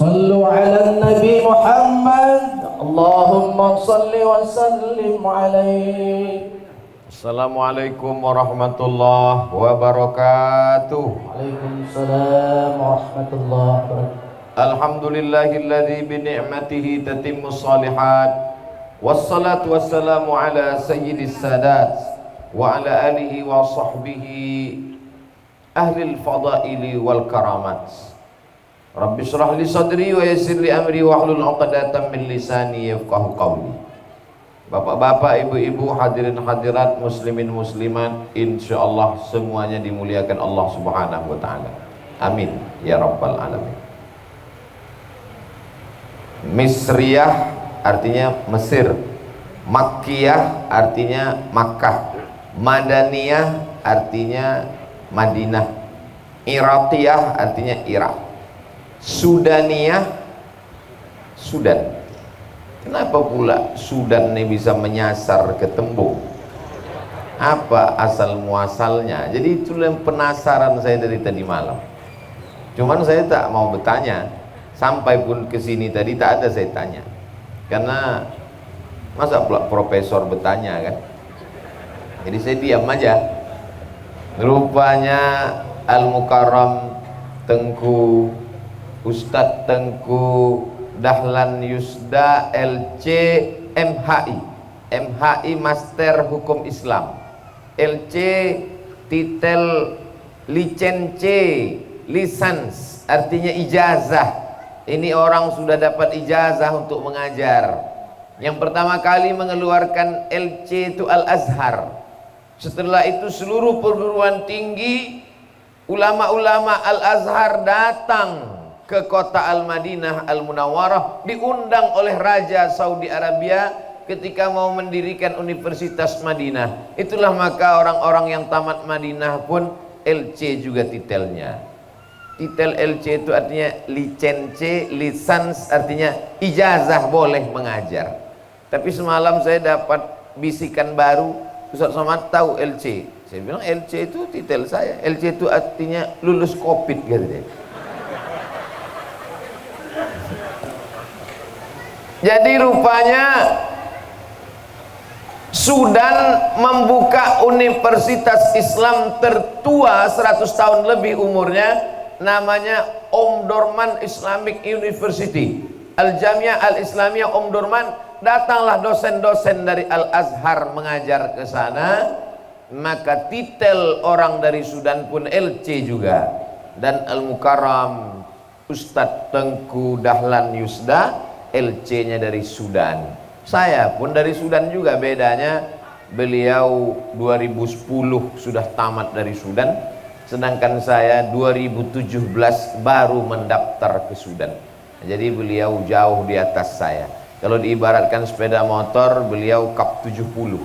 صلوا على النبي محمد اللهم صل وسلم عليه. Assalamualaikum warahmatullahi wabarakatuh. Waalaikumsalam warahmatullahi wabarakatuh. Alhamdulillahilladzi bi ni'matihi tatimmus shalihat. Wassalatu wassalamu ala sayyidis sadat wa ala alihi wa sahbihi ahlil fadaili wal karamat. Rabbi shrah li sadri wa yassir li amri wahlul 'uqdatam min lisani yafqahu qawli. Bapak-bapak, ibu-ibu, hadirin hadirat, muslimin muslimat, insyaallah semuanya dimuliakan Allah Subhanahu wa taala. Amin ya rabbal alamin. Misriyah artinya Mesir, Makkiyah artinya Makkah, Madaniyah artinya Madinah, Iraqiyah artinya Irak, Sudaniyah Sudan. Kenapa pula Sudan ini bisa menyasar ke tembung? Apa asal muasalnya? Jadi itulah yang penasaran saya dari tadi malam. Cuman saya tak mau bertanya. Sampai pun ke sini tadi tak ada saya tanya. Karena masa pula profesor bertanya kan? Jadi saya diam aja. Rupanya Al-Mukarram Tengku Ustadz Tengku Dahlan Yusda LC MHI, MHI Master Hukum Islam, LC titel licence, lisans artinya ijazah. Ini orang sudah dapat ijazah untuk mengajar. Yang pertama kali mengeluarkan LC itu Al-Azhar. Setelah itu seluruh perguruan tinggi, ulama-ulama Al-Azhar datang ke kota Al-Madinah Al-Munawwarah, diundang oleh Raja Saudi Arabia ketika mau mendirikan Universitas Madinah. Itulah maka orang-orang yang tamat Madinah pun LC juga titelnya. Titel LC itu artinya licence, lisans artinya ijazah boleh mengajar. Tapi semalam saya dapat bisikan baru, Ustaz Somad tahu LC. Saya bilang LC itu titel saya. LC itu artinya lulus Covid gitu deh. Jadi rupanya Sudan membuka universitas Islam tertua 100 tahun lebih umurnya, namanya Omdurman Islamic University, Al-Jamiah Al-Islamiyah Omdurman. Datanglah dosen-dosen dari Al-Azhar mengajar ke sana, maka titel orang dari Sudan pun LC juga. Dan Al-Mukarram Ustadz Tengku Dahlan Yusda LC-nya dari Sudan. Saya pun dari Sudan juga, bedanya beliau 2010 sudah tamat dari Sudan, sedangkan saya 2017 baru mendaftar ke Sudan. Jadi beliau jauh di atas saya. Kalau diibaratkan sepeda motor, beliau kap 70.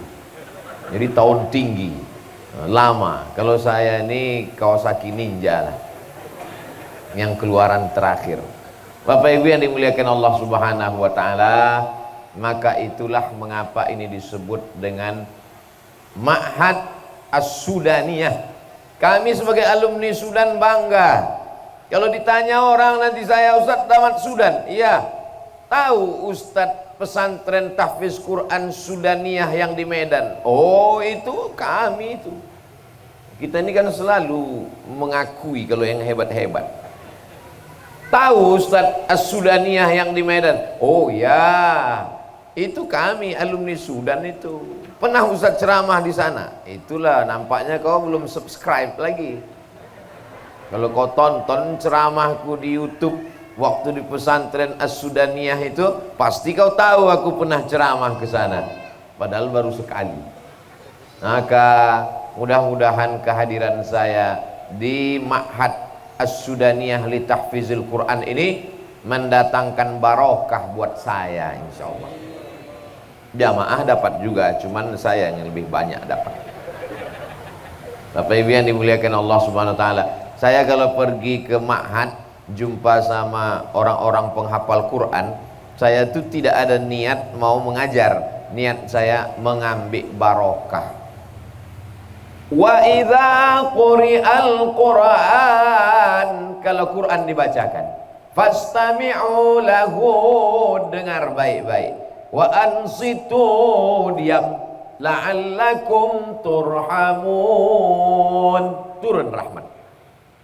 Jadi tahun tinggi, lama. Kalau saya ini Kawasaki Ninja lah, yang keluaran terakhir. Bapak Ibu yang dimuliakan Allah Subhanahu wa taala, maka itulah mengapa ini disebut dengan Ma'had As-Sudaniyah. Kami sebagai alumni Sudan bangga. Kalau ditanya orang nanti saya, Ustadz tamat Sudan. Iya. Tahu Ustadz pesantren tahfiz Quran Sudaniyah yang di Medan. Oh, itu kami itu. Kita ini kan selalu mengakui kalau yang hebat-hebat. Tahu Ustadz As-Sudaniyah yang di Medan? Oh ya, itu kami alumni Sudan itu. Pernah Ustadz ceramah di sana. Itulah nampaknya kau belum subscribe lagi. Kalau kau tonton ceramahku di YouTube waktu di pesantren As-Sudaniyah itu, pasti kau tahu aku pernah ceramah ke sana. Padahal baru sekali. Maka mudah-mudahan kehadiran saya di Ma'had As-Sudaniyah li tahfizil Quran ini mendatangkan barokah buat saya, insyaallah. Jamaah dapat juga, cuman saya yang lebih banyak dapat. Bapak Ibu yang dimuliakan Allah Subhanahu wa taala, saya kalau pergi ke ma'had jumpa sama orang-orang penghafal Quran, saya tuh tidak ada niat mau mengajar, niat saya mengambil barokah. Wa idza quri'al Qur'an, kalau Quran dibacakan, fastami'u lahu, dengar baik-baik, wa ansitu, diam, la'allakum turhamun, turun rahmat.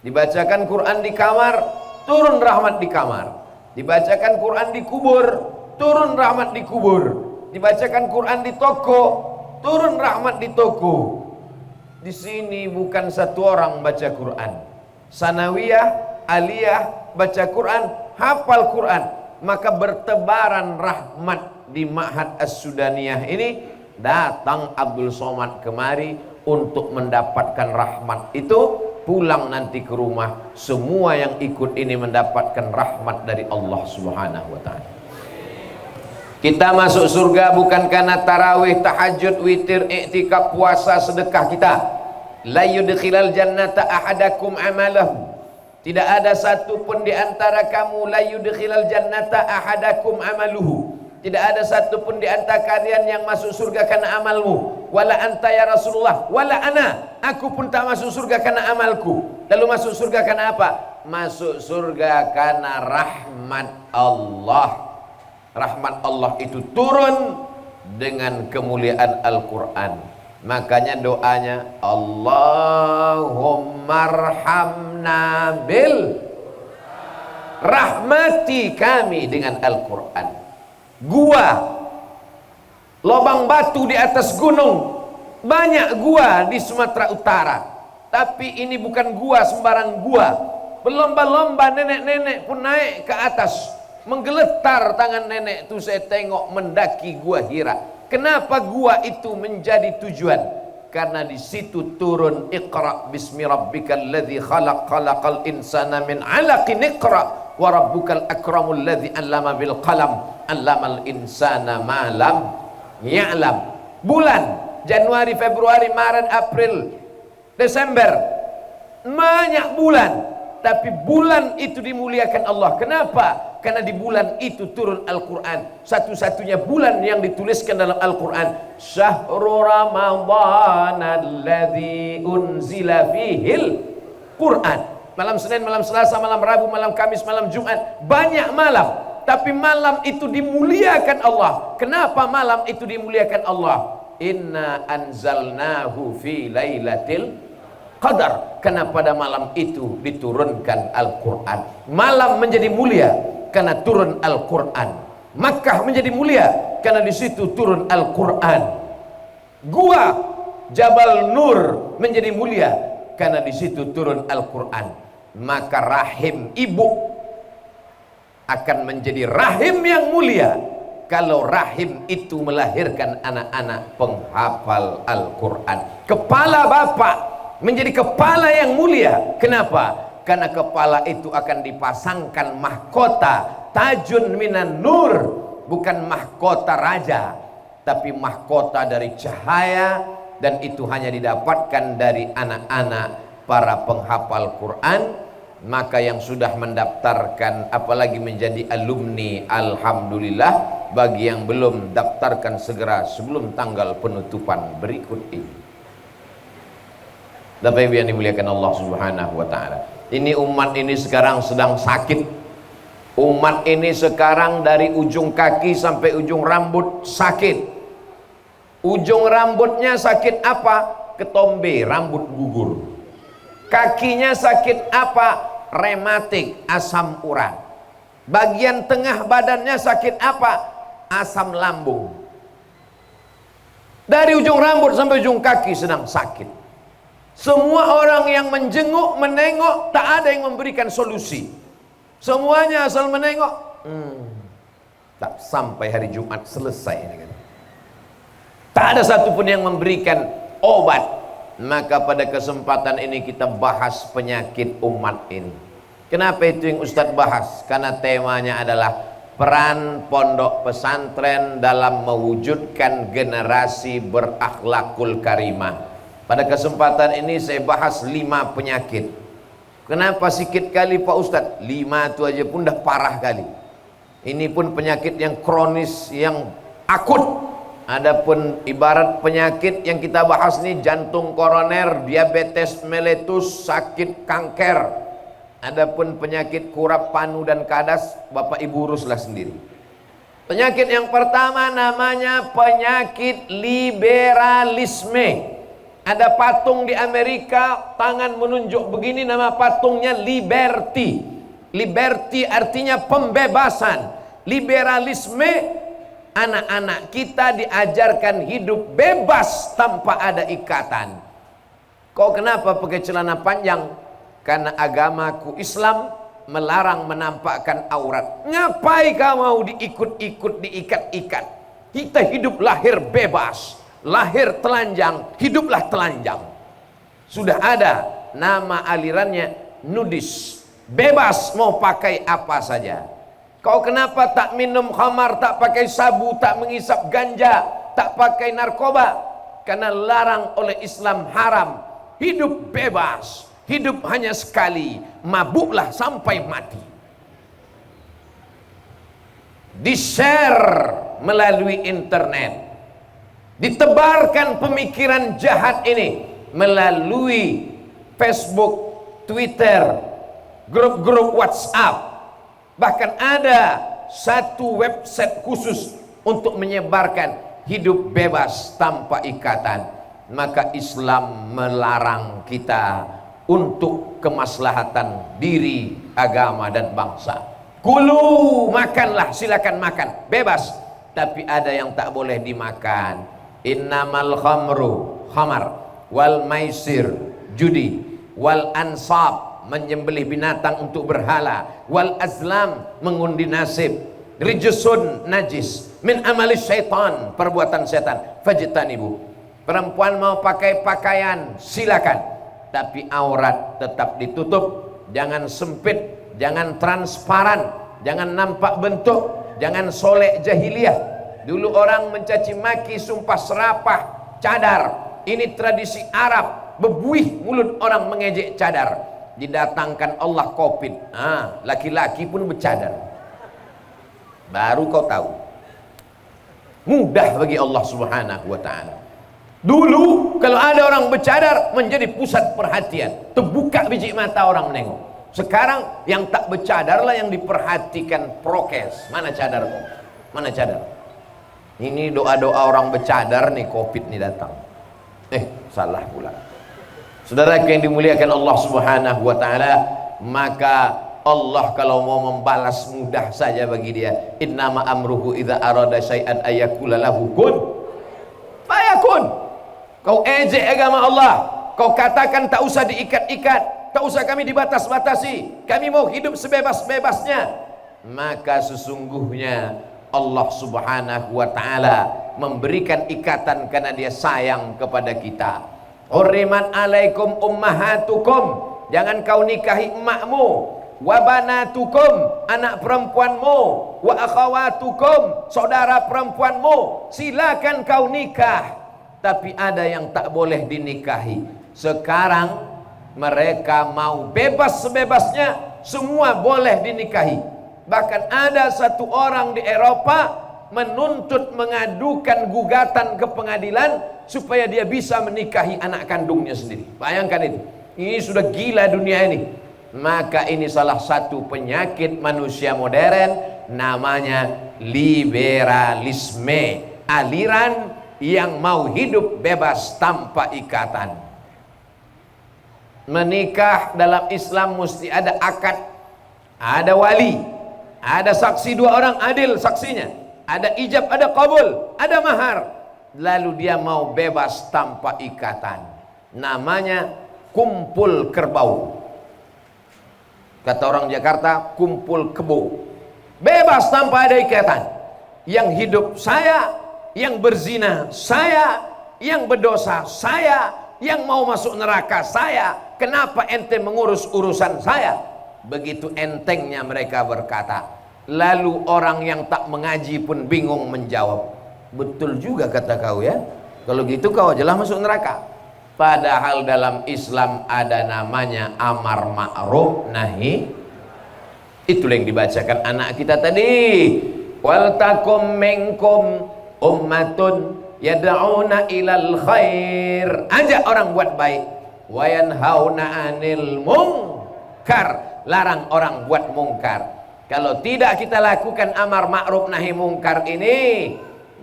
Dibacakan Quran di kamar, turun rahmat di kamar. Dibacakan Quran di kubur, turun rahmat di kubur. Dibacakan Quran di toko, turun rahmat di toko. Di sini bukan satu orang baca Quran, sanawiyah, aliyah, baca Quran, hafal Quran, maka bertebaran rahmat di Ma'had As-Sudaniyah ini. Datang Abdul Somad kemari untuk mendapatkan rahmat itu, pulang nanti ke rumah, semua yang ikut ini mendapatkan rahmat dari Allah Subhanahu wa ta'ala. Kita masuk surga bukan karena tarawih, tahajud, witir, iktikaf, puasa, sedekah kita. La yudkhilal jannata ahadakum amalahu. Tidak ada satu pun di antara kamu, la yudkhilal jannata ahadakum amaluhu. Tidak ada satu pun di antara kalian yang masuk surga karena amalmu. Wala anta ya Rasulullah, wala ana. Aku pun tak masuk surga karena amalku. Lalu masuk surga karena apa? Masuk surga karena rahmat Allah. Rahmat Allah itu turun dengan kemuliaan Al-Quran. Makanya doanya, Allahumma arhamna bil, rahmati kami dengan Al-Quran. Gua, lobang batu di atas gunung, banyak gua di Sumatera Utara. Tapi ini bukan gua sembarang gua. Berlomba-lomba nenek-nenek pun naik ke atas. Menggeletar tangan nenek itu, saya tengok mendaki gua Hira. Kenapa gua itu menjadi tujuan? Karena di situ turun Iqra bismi rabbikal ladzi khalaq, khalaqal insana min 'alaqin, iqra wa rabbukal akramul ladzi 'allama bil qalam, 'allamal insana ma lam ya'lam. Bulan Januari, Februari, Maret, April, Desember, banyak bulan, tapi bulan itu dimuliakan Allah. Kenapa? Karena di bulan itu turun Al-Quran. Satu-satunya bulan yang dituliskan dalam Al-Quran, Syahrul Ramadhan alladzi unzila fihil Quran. Malam Senin, malam Selasa, malam Rabu, malam Kamis, malam Jumat, banyak malam. Tapi malam itu dimuliakan Allah. Kenapa malam itu dimuliakan Allah? Inna anzalnahu fi lailatil qadar. Karena pada malam itu diturunkan Al-Quran. Malam menjadi mulia karena turun Al-Quran. Makkah menjadi mulia karena di situ turun Al-Quran. Gua Jabal Nur menjadi mulia karena di situ turun Al-Quran. Maka rahim ibu akan menjadi rahim yang mulia kalau rahim itu melahirkan anak-anak penghafal Al-Quran. Kepala bapak menjadi kepala yang mulia. Kenapa? Karena kepala itu akan dipasangkan mahkota tajun minan nur, bukan mahkota raja, tapi mahkota dari cahaya, dan itu hanya didapatkan dari anak-anak para penghafal Quran. Maka yang sudah mendaftarkan, apalagi menjadi alumni, alhamdulillah. Bagi yang belum, daftarkan segera sebelum tanggal penutupan berikut ini. Bapak Ibu yang dimuliakan Allah Subhanahu wa ta'ala, ini umat ini sekarang sedang sakit. Umat ini sekarang dari ujung kaki sampai ujung rambut sakit. Ujung rambutnya sakit apa? Ketombe, rambut gugur. Kakinya sakit apa? Rematik, asam urat. Bagian tengah badannya sakit apa? Asam lambung. Dari ujung rambut sampai ujung kaki sedang sakit. Semua orang yang menjenguk, menengok, tak ada yang memberikan solusi. Semuanya asal menengok. Tak sampai hari Jumat selesai. Tak ada satupun yang memberikan obat. Maka pada kesempatan ini kita bahas penyakit umat ini. Kenapa itu yang Ustadz bahas? Karena temanya adalah peran pondok pesantren dalam mewujudkan generasi berakhlakul karimah. Pada kesempatan ini saya bahas 5 penyakit. Kenapa sikit kali Pak Ustadz? 5 itu aja pun dah parah kali. Ini pun penyakit yang kronis, yang akut. Adapun ibarat penyakit yang kita bahas nih, jantung koroner, diabetes mellitus, sakit kanker, Adapun penyakit kurap, panu dan kadas, Bapak Ibu uruslah sendiri. Penyakit yang pertama namanya penyakit liberalisme. Ada patung di Amerika, tangan menunjuk begini, nama patungnya Liberty. Liberty artinya pembebasan. Liberalisme, anak-anak kita diajarkan hidup bebas tanpa ada ikatan. Kau kenapa pakai celana panjang? Karena agamaku Islam melarang menampakkan aurat. Ngapai kau mau diikut-ikut, diikat-ikat? Kita hidup lahir bebas, lahir telanjang, hiduplah telanjang. Sudah ada nama alirannya nudis, bebas mau pakai apa saja. Kau kenapa tak minum khamar, tak pakai sabu, tak mengisap ganja, tak pakai narkoba? Karena larang oleh Islam, haram. Hidup bebas, hidup hanya sekali, mabuklah sampai mati. Di-share melalui internet, ditebarkan pemikiran jahat ini melalui Facebook, Twitter, grup-grup WhatsApp. Bahkan ada satu website khusus untuk menyebarkan hidup bebas tanpa ikatan. Maka Islam melarang kita untuk kemaslahatan diri, agama dan bangsa. Kulu, makanlah, silakan makan, bebas. Tapi ada yang tak boleh dimakan. Innamal khamru, khamar, wal maisir, judi, wal ansab, menyembelih binatang untuk berhala, wal azlam, mengundi nasib, rijsun, najis, min amalis syaitan, perbuatan setan, fajtanibu. Perempuan mau pakai pakaian, silakan, tapi aurat tetap ditutup. Jangan sempit, jangan transparan, jangan nampak bentuk, jangan solek jahiliyah. Dulu orang mencaci maki, sumpah serapah, cadar. Ini tradisi Arab, bebuih mulut orang mengejek cadar. Didatangkan Allah Covid, laki-laki pun bercadar. Baru kau tahu. Mudah bagi Allah Subhanahu wa ta'ala. Dulu kalau ada orang bercadar menjadi pusat perhatian, terbuka biji mata orang menengok. Sekarang yang tak bercadar lah yang diperhatikan prokes. Mana cadar? Mana cadar? Ini doa-doa orang bercadar nih, Covid nih datang. Salah pula. Saudara yang dimuliakan Allah Subhanahu wa ta'ala, maka Allah kalau mau membalas mudah saja bagi dia. Innama amruhu idza arada syai'an ayyakula lahu kun fayakun. Kau ejek agama Allah, kau katakan tak usah diikat-ikat, tak usah kami dibatas-batasi, kami mau hidup sebebas-bebasnya. Maka sesungguhnya Allah Subhanahu wa ta'ala memberikan ikatan karena dia sayang kepada kita. Hurrimat alaikum ummahatukum, jangan kau nikahi emakmu, wa banatukum, anak perempuanmu, wa akhawatukum, saudara perempuanmu, silakan kau nikah. Tapi ada yang tak boleh dinikahi. Sekarang mereka mau bebas sebebasnya, semua boleh dinikahi. Bahkan ada satu orang di Eropa menuntut, mengadukan gugatan ke pengadilan supaya dia bisa menikahi anak kandungnya sendiri. Bayangkan itu. Ini sudah gila dunia ini. Maka ini salah satu penyakit manusia modern, namanya liberalisme. Aliran yang mau hidup bebas tanpa ikatan. Menikah dalam Islam mesti ada akad, ada wali, ada saksi, dua orang adil saksinya, ada ijab, ada qabul, ada mahar. Lalu dia mau bebas tanpa ikatan. Namanya kumpul kerbau. Kata orang Jakarta, kumpul kebo. Bebas tanpa ada ikatan. Yang hidup saya, yang berzina saya, yang berdosa saya, yang mau masuk neraka saya. Kenapa ente mengurus urusan saya? Begitu entengnya mereka berkata. Lalu orang yang tak mengaji pun bingung menjawab. Betul juga kata kau ya, kalau gitu kau ajalah masuk neraka. Padahal dalam Islam ada namanya amar ma'ruf nahi. Itulah yang dibacakan anak kita tadi. Wal takum minkum ummatun yad'una ilal khair. Ajak orang buat baik. Wa yanhauna 'anil munkar. larang orang buat mungkar. Kalau tidak kita lakukan amar ma'ruf nahi mungkar ini,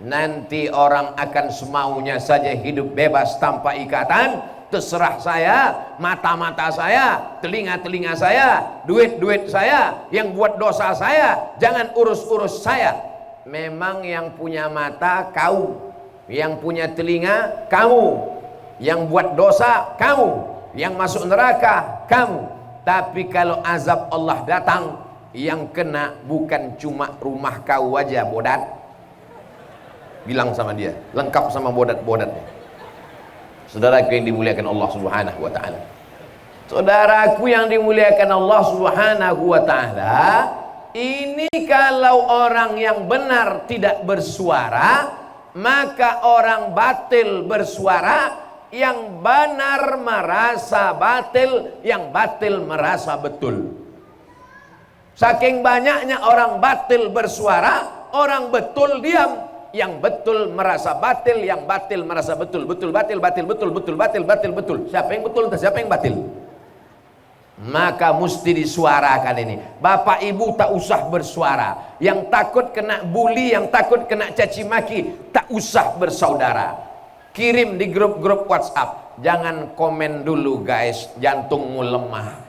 nanti orang akan semaunya saja hidup bebas tanpa ikatan. Terserah saya, mata-mata saya, telinga-telinga saya, duit-duit saya, yang buat dosa saya, jangan urus-urus saya. Memang yang punya mata kau, yang punya telinga kamu, yang buat dosa kamu, yang masuk neraka kamu. Tapi kalau azab Allah datang, yang kena bukan cuma rumah kau aja, bodat. Bilang sama dia, lengkap sama bodat-bodatnya. Saudaraku yang dimuliakan Allah Subhanahu wa taala. Saudaraku yang dimuliakan Allah Subhanahu wa taala, ini kalau orang yang benar tidak bersuara, maka orang batil bersuara, yang benar merasa batil, yang batil merasa betul. Saking banyaknya orang batil bersuara, orang betul diam. Yang betul merasa batil, yang batil merasa betul. Betul batil, batil betul, betul batil, batil betul. Siapa yang betul, siapa yang batil? Maka mesti disuarakan ini. Bapak ibu tak usah bersuara. Yang takut kena bully, yang takut kena caci maki, tak usah bersaudara. Kirim di grup-grup WhatsApp. Jangan komen dulu guys, jantungmu lemah.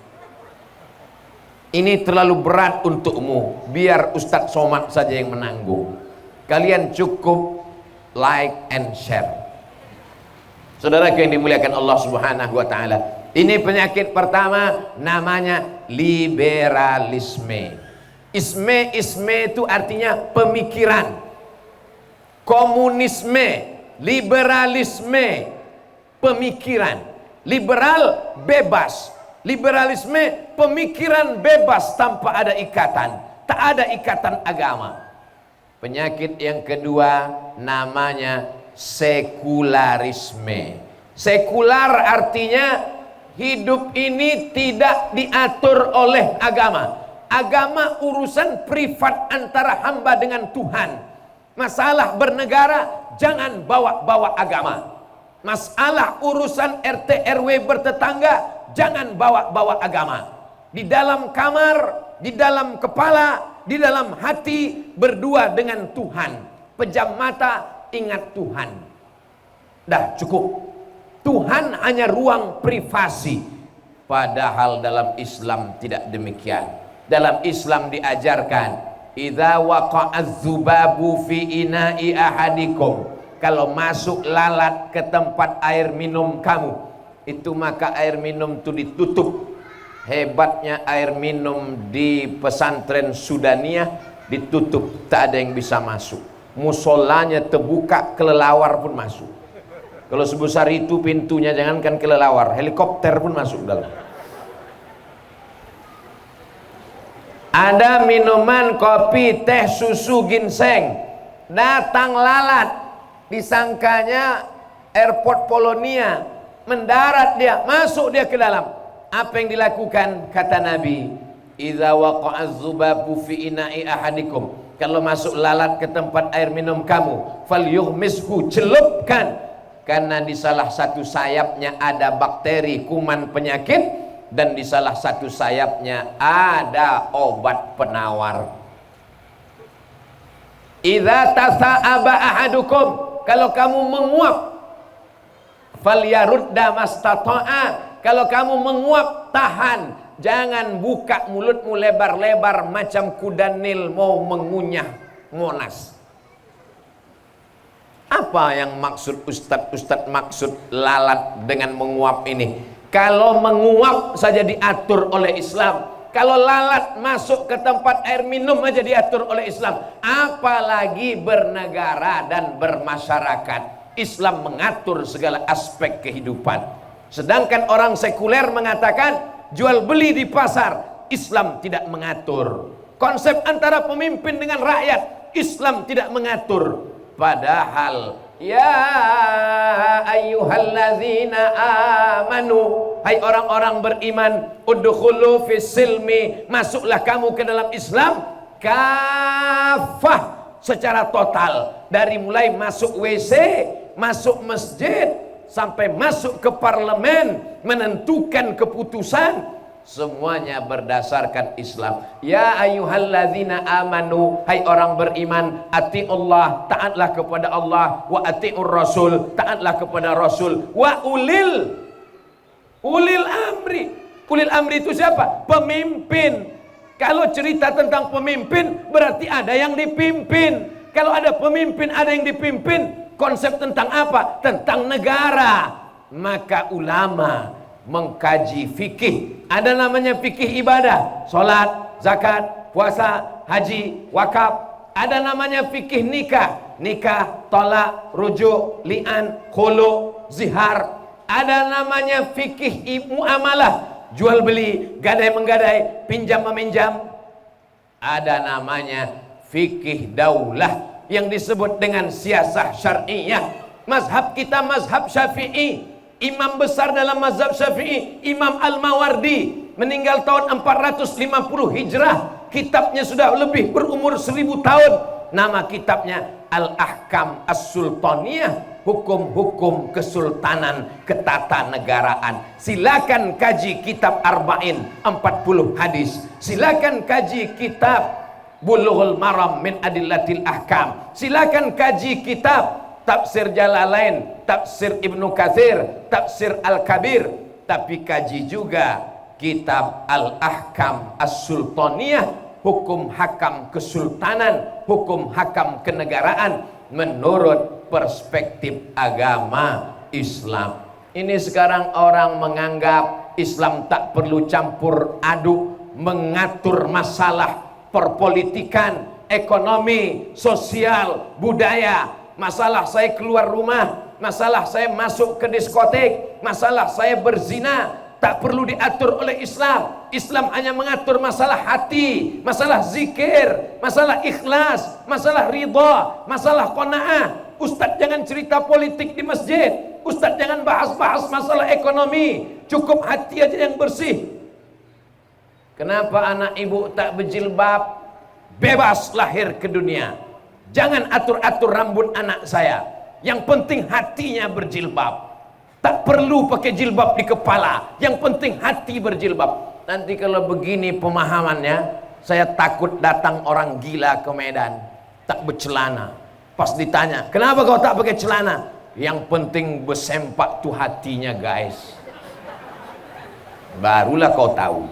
Ini terlalu berat untukmu, biar Ustadz Somad saja yang menanggung. Kalian cukup like and share. Saudara yang dimuliakan Allah Subhanahu wa taala, ini penyakit pertama, namanya liberalisme. Isme itu artinya pemikiran. Komunisme, liberalisme, pemikiran. Liberal bebas, liberalisme pemikiran bebas tanpa ada ikatan, tak ada ikatan agama. Penyakit yang kedua namanya sekularisme. Sekular artinya hidup ini tidak diatur oleh agama. Agama urusan privat antara hamba dengan Tuhan. Masalah bernegara jangan bawa-bawa agama. Masalah urusan RT RW bertetangga jangan bawa-bawa agama. Di dalam kamar, di dalam kepala, di dalam hati berdua dengan Tuhan. Pejam mata ingat Tuhan. Dah cukup. Tuhan hanya ruang privasi. Padahal dalam Islam tidak demikian. Dalam Islam diajarkan, idza waqa'adz dzubabu fi ina'i ahadikum. Kalau masuk lalat ke tempat air minum kamu, itu maka air minum itu ditutup. Hebatnya air minum di pesantren Sudania ditutup, tak ada yang bisa masuk. Musolanya terbuka, kelelawar pun masuk. Kalau sebesar itu pintunya, jangankan kelelawar, helikopter pun masuk dalam. Ada minuman kopi, teh, susu, ginseng, datang lalat, disangkanya airport Polonia, mendarat dia, masuk dia ke dalam. Apa yang dilakukan? Kata Nabi, idza waqa'az dzubabu fi ina'i ahadikum. Kalau masuk lalat ke tempat air minum kamu, falyughmishu, celupkan, karena di salah satu sayapnya ada bakteri kuman penyakit, dan di salah satu sayapnya ada obat penawar. Idza tasa'aba ahadukum, kalau kamu menguap, falyarudda mastata'a. Kalau kamu menguap, tahan. Jangan buka mulutmu lebar-lebar macam kuda Nil mau mengunyah Monas. Apa yang maksud Ustadz maksud lalat dengan menguap ini? Kalau menguap saja diatur oleh Islam. Kalau lalat masuk ke tempat air minum aja diatur oleh Islam. Apalagi bernegara dan bermasyarakat. Islam mengatur segala aspek kehidupan. Sedangkan orang sekuler mengatakan jual beli di pasar, Islam tidak mengatur. Konsep antara pemimpin dengan rakyat, Islam tidak mengatur. Padahal ya ayyuhalladzina amanu, hai orang-orang beriman, udkhulu fis silmi, masuklah kamu ke dalam Islam kafah, secara total, dari mulai masuk WC, masuk masjid, sampai masuk ke parlemen, menentukan keputusan, semuanya berdasarkan Islam. Ya ayyuhalladzina amanu, hai orang beriman, atiullah, taatlah kepada Allah, wa atiur rasul, taatlah kepada Rasul, wa ulil amri. Ulil amri itu siapa? Pemimpin. Kalau cerita tentang pemimpin berarti ada yang dipimpin. Kalau ada pemimpin, ada yang dipimpin. Konsep tentang apa? Tentang negara. Maka ulama mengkaji fikih. Ada namanya fikih ibadah, salat, zakat, puasa, haji, wakaf. Ada namanya fikih nikah, tolak, rujuk, li'an, khulu, zihar. Ada namanya fikih muamalah, jual beli, gadai menggadai, pinjam meminjam. Ada namanya fikih daulah yang disebut dengan siasah syar'iyah. Mazhab kita mazhab Syafi'i. Imam besar dalam mazhab Syafi'i, Imam Al-Mawardi, meninggal tahun 450 Hijrah. Kitabnya sudah lebih berumur 1000 tahun. Nama kitabnya Al-Ahkam As-Sultaniyah, hukum-hukum kesultanan, ketatanegaraan. Silakan kaji kitab Arba'in, 40 hadis. Silakan kaji kitab Bulughul Maram min Adillatil Ahkam. Silakan kaji kitab Tafsir Jalalain, Tafsir Ibnu Katsir, Tafsir Al-Kabir. Tapi kaji juga kitab Al-Ahkam As-Sultaniyah, hukum hakam kesultanan, hukum hakam kenegaraan menurut perspektif agama Islam. Ini sekarang orang menganggap Islam tak perlu campur aduk mengatur masalah perpolitikan, ekonomi, sosial, budaya. Masalah saya keluar rumah, masalah saya masuk ke diskotek, masalah saya berzina, tak perlu diatur oleh Islam. Islam hanya mengatur masalah hati, masalah zikir, masalah ikhlas, masalah ridha, masalah qanaah. Ustadz jangan cerita politik di masjid, Ustadz jangan bahas-bahas masalah ekonomi, cukup hati aja yang bersih. Kenapa anak ibu tak berjilbab? Bebas lahir ke dunia. Jangan atur-atur rambut anak saya. Yang penting hatinya berjilbab. Tak perlu pakai jilbab di kepala. Yang penting hati berjilbab. Nanti kalau begini pemahamannya, saya takut datang orang gila ke Medan, tak bercelana. Pas ditanya, kenapa kau tak pakai celana? Yang penting bersempak tuh hatinya guys. Barulah kau tahu.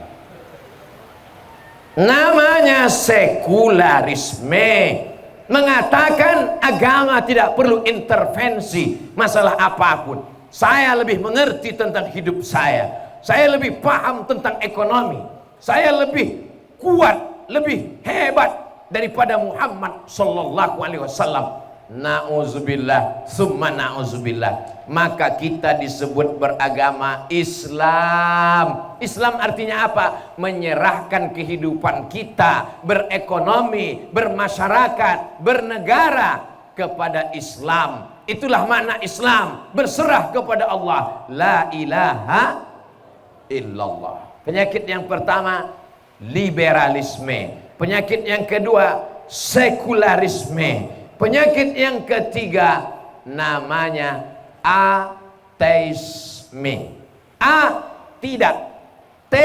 Namanya sekularisme. Mengatakan agama tidak perlu intervensi masalah apapun. Saya lebih mengerti tentang hidup saya. Saya lebih paham tentang ekonomi. Saya lebih kuat, lebih hebat daripada Muhammad sallallahu alaihi wasallam. Na'udzubillah, summa na'udzubillah. Maka kita disebut beragama Islam. Islam artinya apa? Menyerahkan kehidupan kita, berekonomi, bermasyarakat, bernegara kepada Islam. Itulah makna Islam, berserah kepada Allah. La ilaha illallah. Penyakit yang pertama, liberalisme. Penyakit yang kedua, sekularisme. Penyakit yang ketiga namanya ateisme. A tidak, T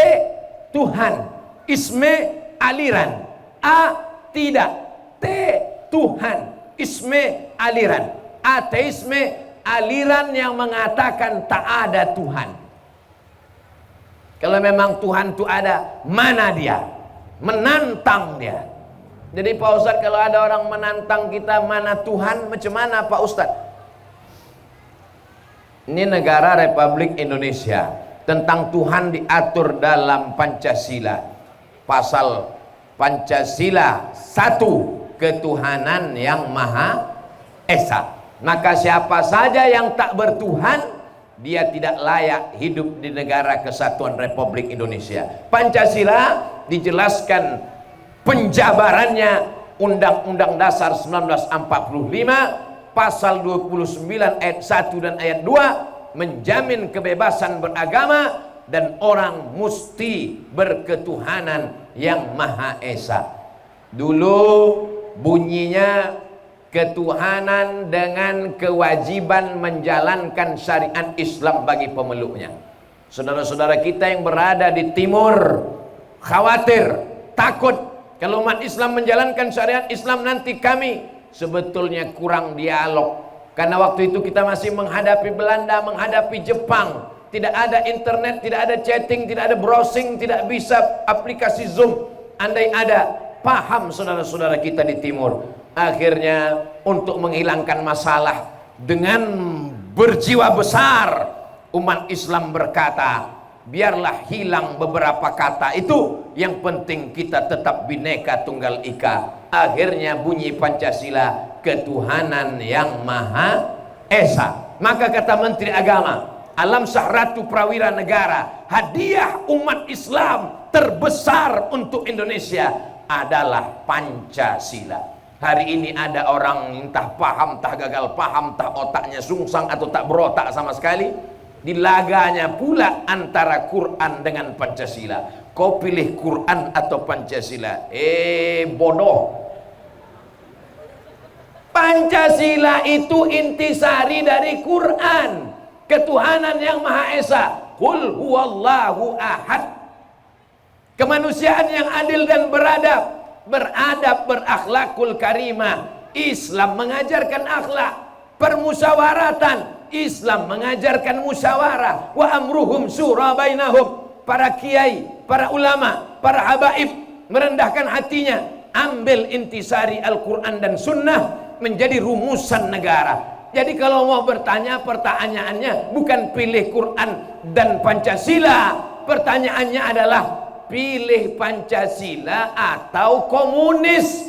Tuhan, isme aliran. A tidak, T Tuhan, isme aliran. Ateisme aliran yang mengatakan tak ada Tuhan. Kalau memang Tuhan itu ada, mana dia? Menantang dia. Jadi Pak Ustadz, kalau ada orang menantang kita, mana Tuhan, macam mana Pak Ustadz? Ini negara Republik Indonesia. Tentang Tuhan diatur dalam Pancasila. Pasal Pancasila 1, ketuhanan yang Maha Esa. Maka siapa saja yang tak bertuhan, dia tidak layak hidup di negara kesatuan Republik Indonesia. Pancasila dijelaskan penjabarannya Undang-Undang Dasar 1945 pasal 29 ayat 1 dan ayat 2 menjamin kebebasan beragama dan orang mesti berketuhanan yang Maha Esa. Dulu bunyinya ketuhanan dengan kewajiban menjalankan syariat Islam bagi pemeluknya. Saudara-saudara kita yang berada di timur khawatir, takut kalau umat Islam menjalankan syariat Islam nanti kami sebetulnya kurang dialog. Karena waktu itu kita masih menghadapi Belanda, menghadapi Jepang. Tidak ada internet, tidak ada chatting, tidak ada browsing, tidak bisa aplikasi Zoom. Andai ada, paham saudara-saudara kita di timur. Akhirnya untuk menghilangkan masalah dengan berjiwa besar, umat Islam berkata, biarlah hilang beberapa kata itu, yang penting kita tetap Bhinneka Tunggal Ika. Akhirnya bunyi Pancasila, ketuhanan yang Maha Esa. Maka kata Menteri Agama, Alam Sahratu Prawira Negara, hadiah umat Islam terbesar untuk Indonesia adalah Pancasila. Hari ini ada orang entah paham, entah gagal paham, entah otaknya sungsang atau tak berotak sama sekali. Dilaganya pula antara Quran dengan Pancasila. Kau pilih Quran atau Pancasila? Bodoh. Pancasila itu intisari dari Quran. Ketuhanan yang Maha Esa. Qul huwallahu ahad. Kemanusiaan yang adil dan beradab. Beradab, berakhlakul karimah. Islam mengajarkan akhlak. Permusyawaratan. Islam mengajarkan musyawarah. Wa amruhum syura bainahum. Para kiai, para ulama, para habaib merendahkan hatinya. Ambil intisari Al-Quran dan Sunnah menjadi rumusan negara. Jadi kalau mau bertanya, pertanyaannya bukan pilih Quran dan Pancasila. Pertanyaannya adalah pilih Pancasila atau komunis.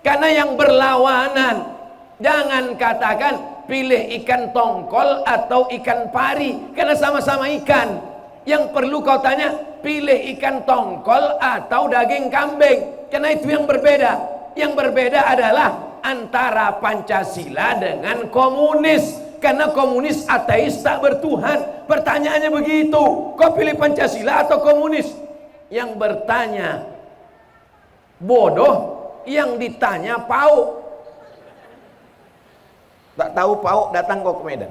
Karena yang berlawanan. Jangan katakan pilih ikan tongkol atau ikan pari, karena sama-sama ikan. Yang perlu kau tanya, pilih ikan tongkol atau daging kambing, karena itu yang berbeda. Yang berbeda adalah antara Pancasila dengan komunis, karena komunis ateis tak bertuhan. Pertanyaannya begitu, kau pilih Pancasila atau komunis? Yang bertanya bodoh, yang ditanya pauk. Tak tahu pauk, datang kau ke Medan.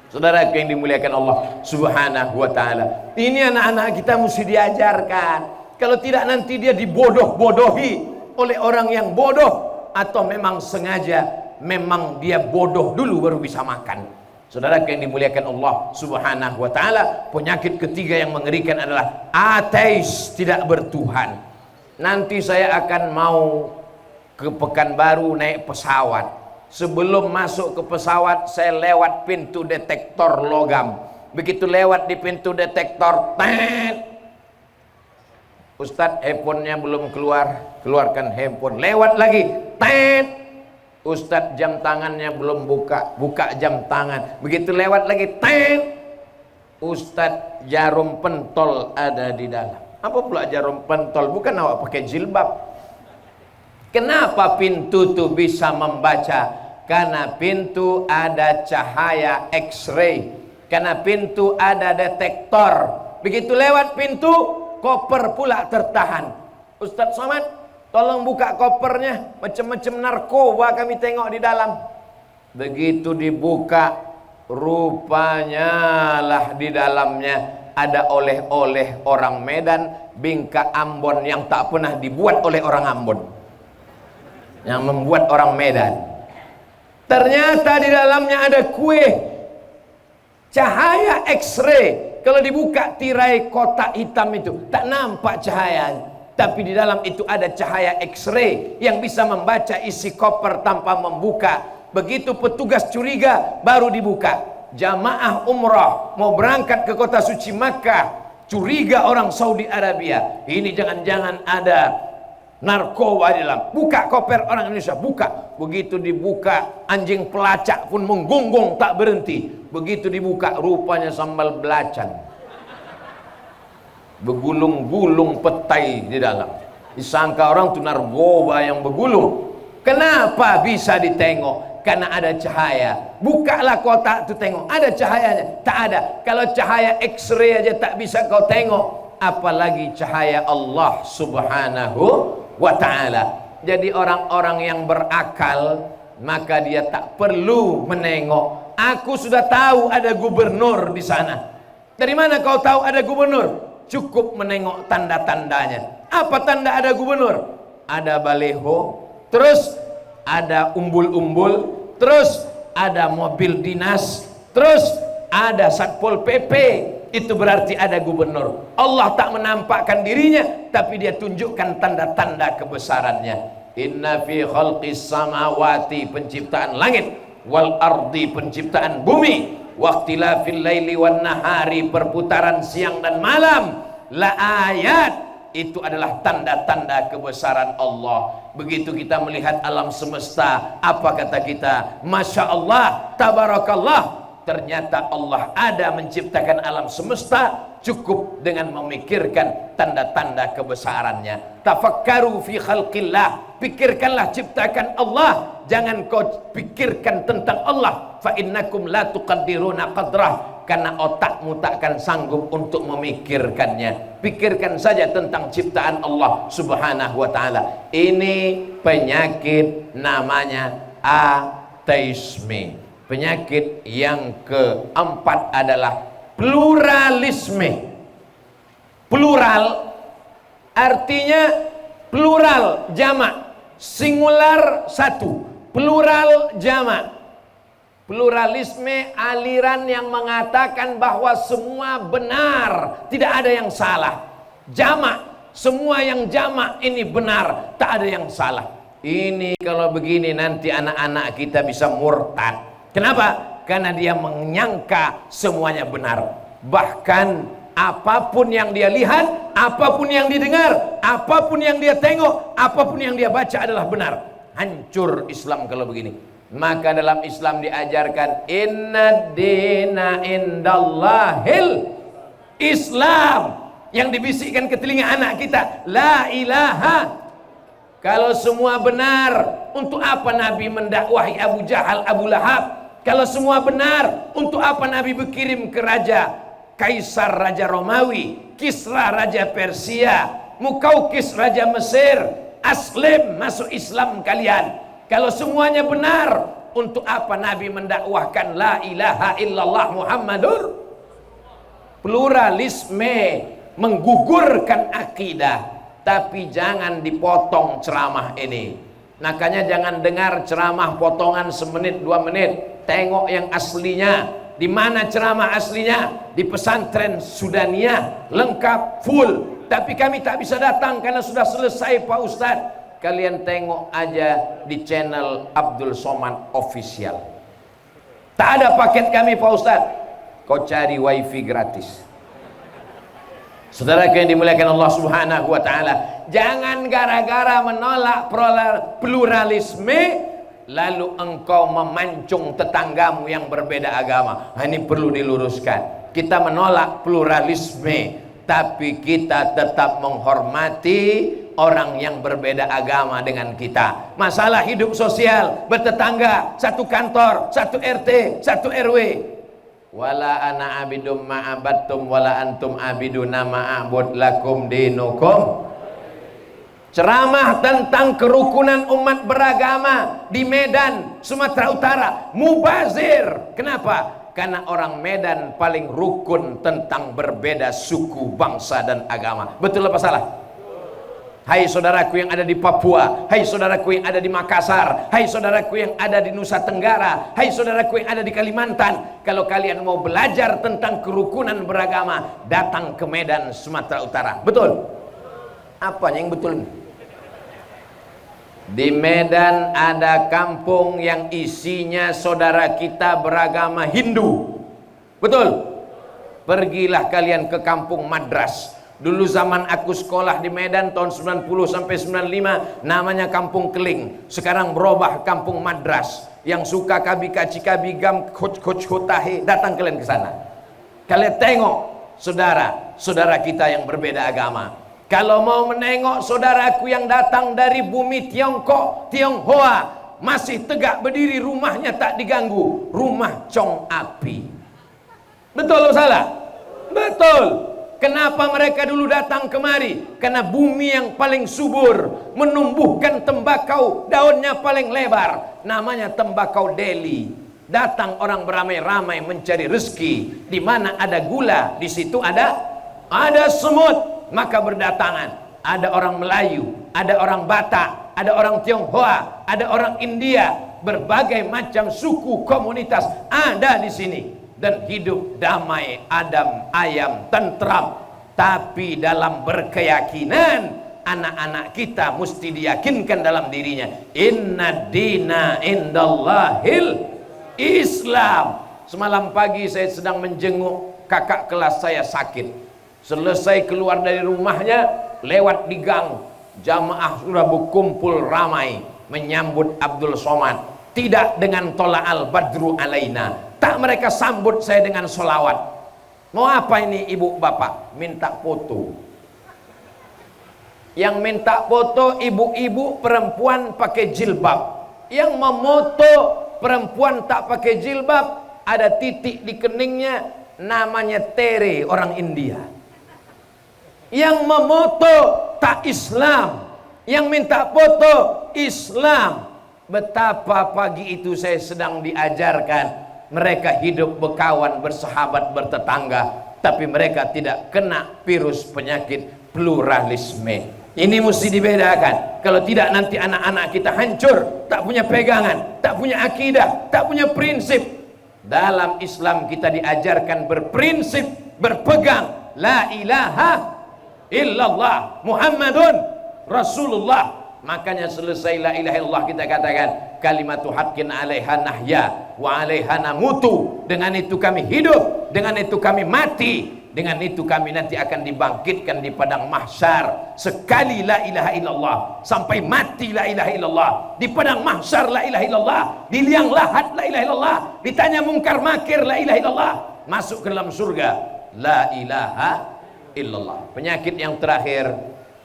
Saudara yang dimuliakan Allah Subhanahu wa ta'ala, ini anak-anak kita mesti diajarkan. Kalau tidak nanti dia dibodoh-bodohi oleh orang yang bodoh, atau memang sengaja, memang dia bodoh dulu baru bisa makan. Saudara yang dimuliakan Allah Subhanahu wa ta'ala, penyakit ketiga yang mengerikan adalah ateis, tidak bertuhan. Nanti saya akan mau ke Pekanbaru naik pesawat. Sebelum masuk ke pesawat, saya lewat pintu detektor logam. Begitu lewat di pintu detektor, tet, Ustadz handphonenya belum keluar, keluarkan handphone. Lewat lagi, tet, Ustadz jam tangannya belum buka, buka jam tangan. Begitu lewat lagi, tet, Ustadz jarum pentol ada di dalam. Apa pula jarum pentol? Bukan awak pakai jilbab. Kenapa pintu itu bisa membaca? Karena pintu ada cahaya X-ray. Karena pintu ada detektor. Begitu lewat pintu, koper pula tertahan. Ustadz Somad, tolong buka kopernya. Macam-macam narkoba kami tengok di dalam. Begitu dibuka, rupanya lah di dalamnya ada oleh-oleh orang Medan, bingka Ambon yang tak pernah dibuat oleh orang Ambon, yang membuat orang Medan. Ternyata di dalamnya ada kue, cahaya X-ray. Kalau dibuka tirai kotak hitam itu tak nampak cahaya, tapi di dalam itu ada cahaya X-ray yang bisa membaca isi koper tanpa membuka. Begitu petugas curiga, baru dibuka. Jamaah umrah mau berangkat ke kota suci Makkah, curiga orang Saudi Arabia, ini jangan-jangan ada narkoba di dalam. Buka koper orang Indonesia, buka. Begitu dibuka, anjing pelacak pun menggonggong tak berhenti. Begitu dibuka, rupanya sambal belacan, begulung-gulung petai di dalam. Disangka orang itu narkoba yang begulung. Kenapa bisa ditengok? Karena ada cahaya. Bukalah kotak itu, tengok, ada cahayanya? Tak ada. Kalau cahaya X-ray aja tak bisa kau tengok, apalagi cahaya Allah Subhanahu wa ta'ala. Jadi orang-orang yang berakal, maka dia tak perlu menengok. Aku sudah tahu ada gubernur di sana. Dari mana kau tahu ada gubernur? Cukup menengok tanda-tandanya. Apa tanda ada gubernur? Ada baleho, terus ada umbul-umbul, terus ada mobil dinas, terus ada satpol PP. Itu berarti ada gubernur. Allah tak menampakkan dirinya, tapi dia tunjukkan tanda-tanda kebesarannya. Inna fi khalqis samawati, penciptaan langit, wal ardi, penciptaan bumi, waqtilafil laili wan nahari, perputaran siang dan malam, la ayat, itu adalah tanda-tanda kebesaran Allah. Begitu kita melihat alam semesta, apa kata kita? Masya Allah, tabarakallah. Ternyata Allah ada menciptakan alam semesta, cukup dengan memikirkan tanda-tanda kebesarannya. Tafakkaru fi khalqillah, pikirkanlah ciptakan Allah, jangan kau pikirkan tentang Allah. Fa innakum la tuqaddiruna qadrah, karena otakmu takkan sanggup untuk memikirkannya. Pikirkan saja tentang ciptaan Allah subhanahu wa ta'ala. Ini penyakit namanya ateisme. Penyakit yang keempat adalah pluralisme. Plural artinya plural jamak, singular satu, plural jamak. Pluralisme aliran yang mengatakan bahwa semua benar, tidak ada yang salah. Jamak, semua yang jamak ini benar, tak ada yang salah. Ini kalau begini nanti anak-anak kita bisa murtad. Kenapa? Karena dia menyangka semuanya benar. Bahkan apapun yang dia lihat, apapun yang didengar, apapun yang dia tengok, apapun yang dia baca adalah benar. Hancur Islam kalau begini. Maka dalam Islam diajarkan inna dina indallahil Islam. Yang dibisikkan ke telinga anak kita, la ilaha. Kalau semua benar, untuk apa Nabi mendakwahi Abu Jahal, Abu Lahab? Kalau semua benar, untuk apa Nabi berkirim ke raja Kaisar, raja Romawi, Kisra, raja Persia, Mukaukis, raja Mesir, Aslim, masuk Islam kalian? Kalau semuanya benar, untuk apa Nabi mendakwahkan la ilaha illallah Muhammadur? Pluralisme menggugurkan akidah, tapi jangan dipotong ceramah ini. Makanya jangan dengar ceramah potongan semenit 2 menit. Tengok yang aslinya. Di mana ceramah aslinya? Di pesantren Sudania, lengkap, full. Tapi kami tak bisa datang karena sudah selesai Pak Ustadz. Kalian tengok aja di channel Abdul Somad Official. Tak ada paket kami Pak Ustadz. Kau cari wifi gratis. Saudara yang dimuliakan Allah subhanahu wa ta'ala, jangan gara-gara menolak pluralisme lalu engkau memancung tetanggamu yang berbeda agama. Ini perlu diluruskan. Kita menolak pluralisme, tapi kita tetap menghormati orang yang berbeda agama dengan kita. Masalah hidup sosial, bertetangga, satu kantor, satu RT, satu RW. Wala ana abidum ma'abattum wala antum abiduna ma'abud lakum dinukum. Ceramah tentang kerukunan umat beragama di Medan, Sumatera Utara, mubazir. Kenapa? Karena orang Medan paling rukun tentang berbeda suku, bangsa dan agama. Betul apa salah? Hai saudaraku yang ada di Papua, hai saudaraku yang ada di Makassar, hai saudaraku yang ada di Nusa Tenggara, hai saudaraku yang ada di Kalimantan. Kalau kalian mau belajar tentang kerukunan beragama, datang ke Medan, Sumatera Utara. Betul? Apanya yang betul? Di Medan ada kampung yang isinya saudara kita beragama Hindu. Betul? Pergilah kalian ke kampung Madras. Dulu zaman aku sekolah di Medan tahun 90 sampai 95 namanya Kampung Keling. Sekarang berubah Kampung Madras. Yang suka kabi gam coach hotahe, datang kalian ke sana. Kalian tengok saudara kita yang berbeda agama. Kalau mau menengok saudaraku yang datang dari bumi Tiongkok, Tionghoa, masih tegak berdiri, rumahnya tak diganggu, rumah Chong Api. Betul atau salah? Betul. Kenapa mereka dulu datang kemari? Karena bumi yang paling subur menumbuhkan tembakau, daunnya paling lebar, namanya tembakau Delhi. Datang orang beramai-ramai mencari rezeki. Di mana ada gula, di situ ada semut. Maka berdatangan. Ada orang Melayu, ada orang Batak, ada orang Tionghoa, ada orang India, berbagai macam suku komunitas ada di sini. Dan hidup damai, adem, ayam, tentram. Tapi dalam berkeyakinan, anak-anak kita mesti diyakinkan dalam dirinya, inna dina indallahil Islam. Semalam pagi saya sedang menjenguk kakak kelas saya sakit. Selesai keluar dari rumahnya, lewat di gang, jamaah sudah berkumpul ramai menyambut Abdul Somad. Tidak dengan tola al badru alaina, tak mereka sambut saya dengan solawat. Mau apa ini ibu bapak? Minta foto. Yang minta foto ibu-ibu perempuan pakai jilbab. Yang memoto perempuan tak pakai jilbab, ada titik di keningnya, namanya Tere, orang India. Yang memoto tak Islam, yang minta foto Islam. Betapa pagi itu saya sedang diajarkan mereka hidup berkawan, bersahabat, bertetangga, tapi mereka tidak kena virus penyakit pluralisme. Ini mesti dibedakan. Kalau tidak nanti anak-anak kita hancur, tak punya pegangan, tak punya akidah, tak punya prinsip. Dalam Islam kita diajarkan berprinsip, berpegang la ilaha illallah Muhammadun Rasulullah. Makanya selesai la ilaha illallah kita katakan kalimatu haqqin 'alaiha nahya wa 'alaiha namutu. Dengan itu kami hidup, dengan itu kami mati, dengan itu kami nanti akan dibangkitkan di padang mahsyar. Sekali la ilaha illallah sampai mati la ilaha illallah, di padang mahsyar la ilaha illallah, di liang lahat la ilaha illallah, ditanya mungkar makir la ilaha illallah, masuk ke dalam surga la ilaha illallah. Penyakit yang terakhir,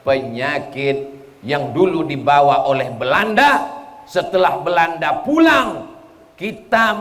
penyakit yang dulu dibawa oleh Belanda. Setelah Belanda pulang, kita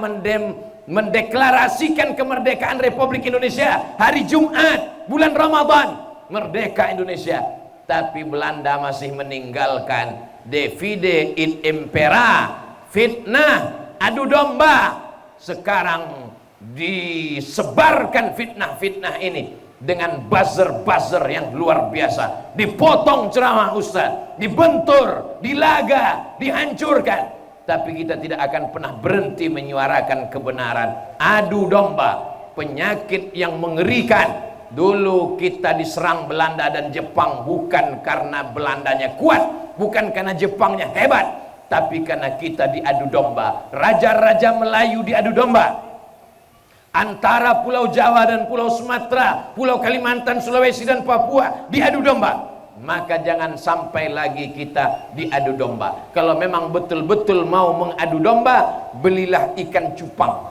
mendeklarasikan kemerdekaan Republik Indonesia hari Jumat bulan Ramadan, merdeka Indonesia. Tapi Belanda masih meninggalkan divide et impera, fitnah, adu domba. Sekarang disebarkan fitnah-fitnah ini dengan buzzer-buzzer yang luar biasa. Dipotong ceramah ustaz, dibentur, dilaga, dihancurkan. Tapi kita tidak akan pernah berhenti menyuarakan kebenaran. Adu domba, penyakit yang mengerikan. Dulu kita diserang Belanda dan Jepang bukan karena Belandanya kuat, bukan karena Jepangnya hebat, tapi karena kita diadu domba. Raja-raja Melayu diadu domba antara Pulau Jawa dan Pulau Sumatera, Pulau Kalimantan, Sulawesi dan Papua diadu domba. Maka jangan sampai lagi kita diadu domba. Kalau memang betul-betul mau mengadu domba, belilah ikan cupang.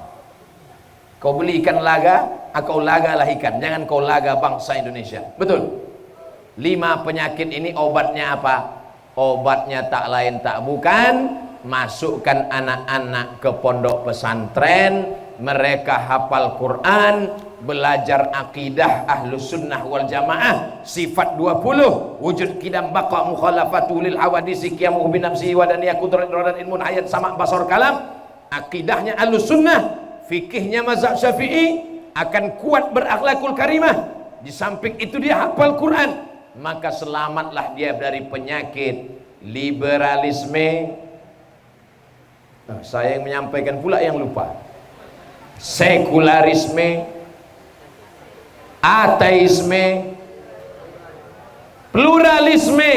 Kau beli ikan laga, kau lagalah ikan. Jangan kau laga bangsa Indonesia. Betul. 5 penyakit ini obatnya apa? Obatnya tak lain tak bukan, masukkan anak-anak ke pondok pesantren, mereka hafal Quran, belajar akidah ahlus sunnah wal jamaah, sifat 20, wujud kidam baqa mukhalafatu lil hawadisi qiyamuhu bi nafsihi wa daniyah qudrat iradat ilmun hayat sama basar kalam. Akidahnya ahlus sunnah, fikihnya mazhab syafi'i, akan kuat berakhlakul karimah. Di samping itu dia hafal Quran, maka selamatlah dia dari penyakit liberalisme. Saya yang menyampaikan pula yang lupa. Sekularisme, ateisme, pluralisme,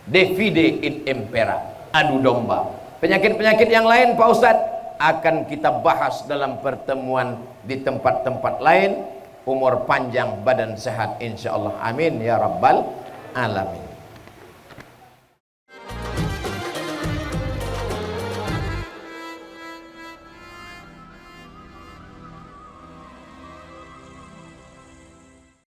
divide et impera, adu domba. Penyakit-penyakit yang lain Pak Ustadz akan kita bahas dalam pertemuan di tempat-tempat lain. Umur panjang, badan sehat insyaallah, amin ya rabbal alamin.